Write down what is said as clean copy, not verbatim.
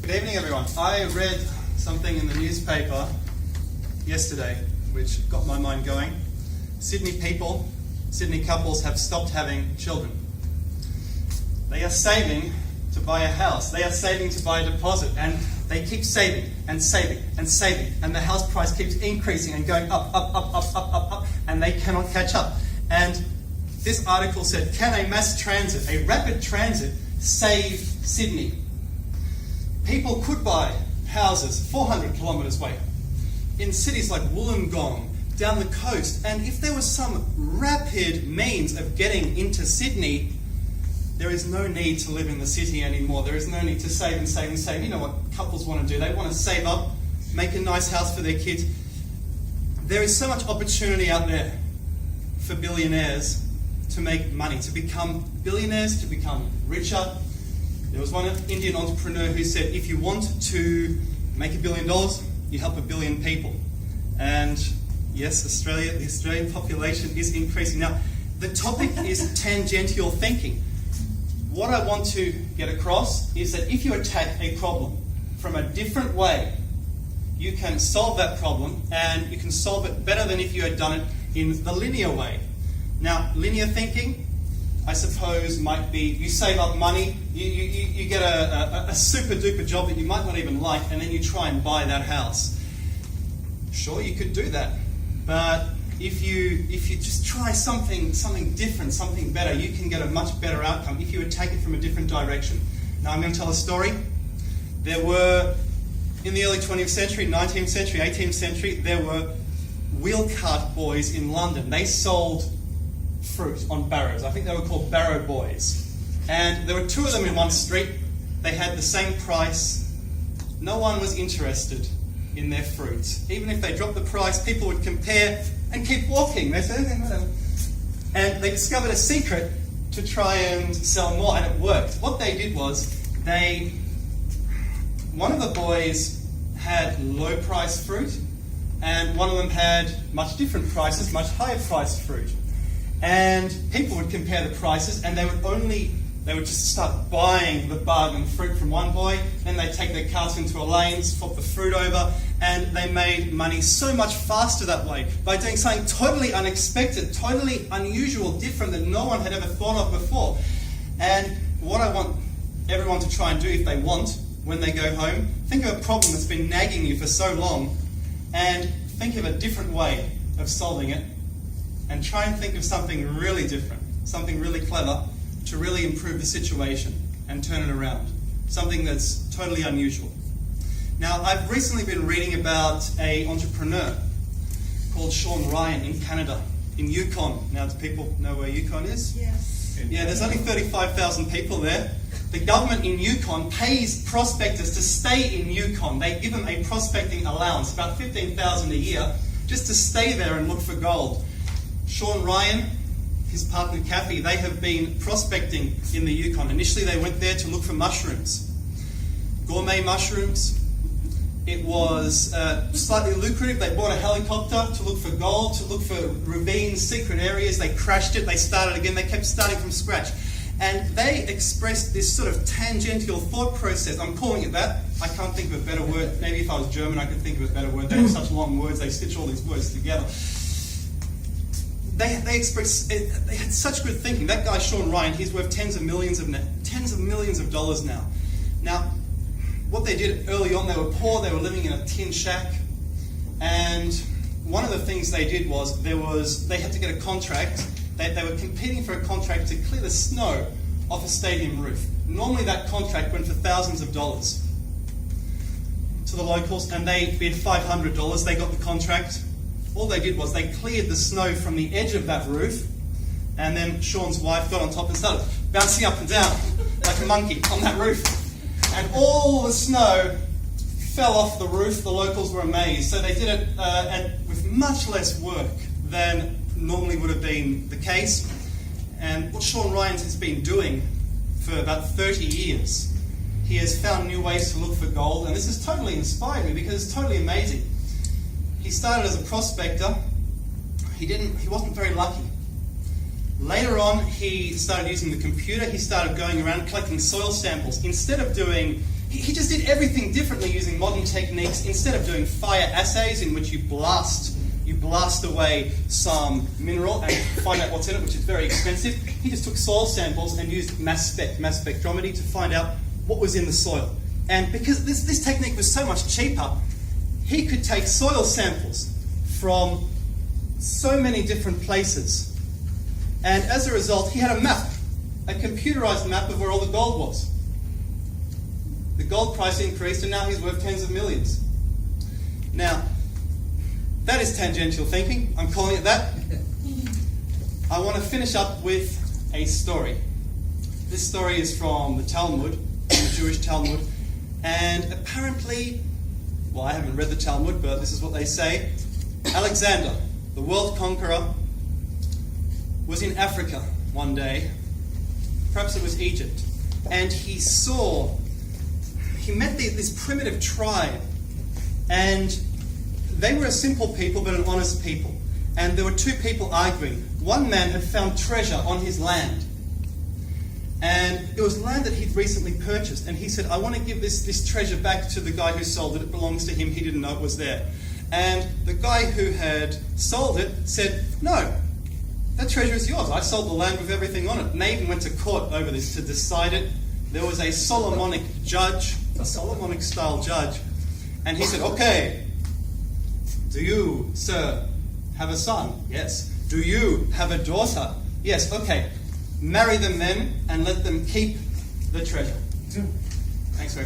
Good evening, everyone. I read something in the newspaper yesterday which got my mind going. Sydney couples have stopped having children. They are saving to buy a house. They are saving to buy a deposit, and they keep saving and saving and saving, and the house price keeps increasing and going up, and they cannot catch up. And this article said, can a mass transit, a rapid transit, save Sydney? People could buy houses 400 kilometres away in cities like Wollongong, down the coast, and if there was some rapid means of getting into Sydney, there is no need to live in the city anymore. There is no need to save and save and save. You know what couples want to do? They want to save up, make a nice house for their kids. There is so much opportunity out there for billionaires to make money, to become billionaires, to become richer. There was one Indian entrepreneur who said, if you want to make $1 billion, you help 1 billion people. And yes, the Australian population is increasing. Now, the topic is tangential thinking. What I want to get across is that if you attack a problem from a different way, you can solve that problem, and you can solve it better than if you had done it in the linear way. Now, linear thinking, I suppose, might be you save up money, you get a super duper job that you might not even like, and then you try and buy that house. Sure, you could do that, but if you just try something different, something better, you can get a much better outcome if you would take it from a different direction. Now, I'm going to tell a story. There were, in the early 20th century, 19th century, 18th century, there were wheel cart boys in London. They sold fruit on barrows. I think they were called barrow boys. And there were two of them in one street. They had the same price. No one was interested in their fruit. Even if they dropped the price, people would compare and keep walking. They said, whatever. And they discovered a secret to try and sell more, and it worked. What they did was, one of the boys had low priced fruit, and one of them had much different prices, much higher priced fruit. And people would compare the prices, and they would just start buying the bargain fruit from one boy, then they'd take their carts into a lane, swap the fruit over, and they made money so much faster that way by doing something totally unexpected, totally unusual, different that no one had ever thought of before. And what I want everyone to try and do if they want, when they go home, think of a problem that's been nagging you for so long, and think of a different way of solving it, and try and think of something really different, something really clever, to really improve the situation and turn it around. Something that's totally unusual. Now, I've recently been reading about an entrepreneur called Sean Ryan in Canada, in Yukon. Now, do people know where Yukon is? Yes. Yeah, there's only 35,000 people there. The government in Yukon pays prospectors to stay in Yukon. They give them a prospecting allowance, about $15,000 a year, just to stay there and look for gold. Sean Ryan, his partner Kathy, they have been prospecting in the Yukon. Initially, they went there to look for mushrooms, gourmet mushrooms. It was slightly lucrative. They bought a helicopter to look for gold, to look for ravines, secret areas. They crashed it. They started again. They kept starting from scratch. And they expressed this sort of tangential thought process. I'm calling it that. I can't think of a better word. Maybe if I was German, I could think of a better word. They have such long words. They stitch all these words together. They had such good thinking. That guy, Sean Ryan, he's worth tens of millions of dollars now. Now, what they did early on, they were poor, they were living in a tin shack, and one of the things they did was, they had to get a contract. They were competing for a contract to clear the snow off a stadium roof. Normally that contract went for thousands of dollars to the locals, and they bid $500. They got the contract. All they did was they cleared the snow from the edge of that roof, and then Sean's wife got on top and started bouncing up and down like a monkey on that roof. And all the snow fell off the roof. The locals were amazed. So they did it and with much less work than normally would have been the case. And what Sean Ryan has been doing for about 30 years, he has found new ways to look for gold, and this has totally inspired me because it's totally amazing. He started as a prospector. He wasn't very lucky. Later on, he started using the computer. He started going around collecting soil samples. Instead of doing, he just did everything differently using modern techniques. Instead of doing fire assays in which you blast away some mineral and find out what's in it, which is very expensive, he just took soil samples and used mass spectrometry to find out what was in the soil. And because this technique was so much cheaper, he could take soil samples from so many different places. And as a result, he had a map, a computerized map of where all the gold was. The gold price increased, and now he's worth tens of millions. Now, that is tangential thinking. I'm calling it that. I want to finish up with a story. This story is from the Talmud, the Jewish Talmud, and apparently, well, I haven't read the Talmud, but this is what they say. Alexander, the world conqueror, was in Africa one day. Perhaps it was Egypt. And he met this primitive tribe, and they were a simple people, but an honest people. And there were two people arguing. One man had found treasure on his land. And it was land that he'd recently purchased. And he said, I want to give this treasure back to the guy who sold it. It belongs to him. He didn't know it was there. And the guy who had sold it said, no, that treasure is yours. I sold the land with everything on it. And they even went to court over this to decide it. There was a Solomonic judge, a Solomonic-style judge. And he said, okay, do you, sir, have a son? Yes. Do you have a daughter? Yes. Okay. Marry them then and let them keep the treasure. Thanks very much.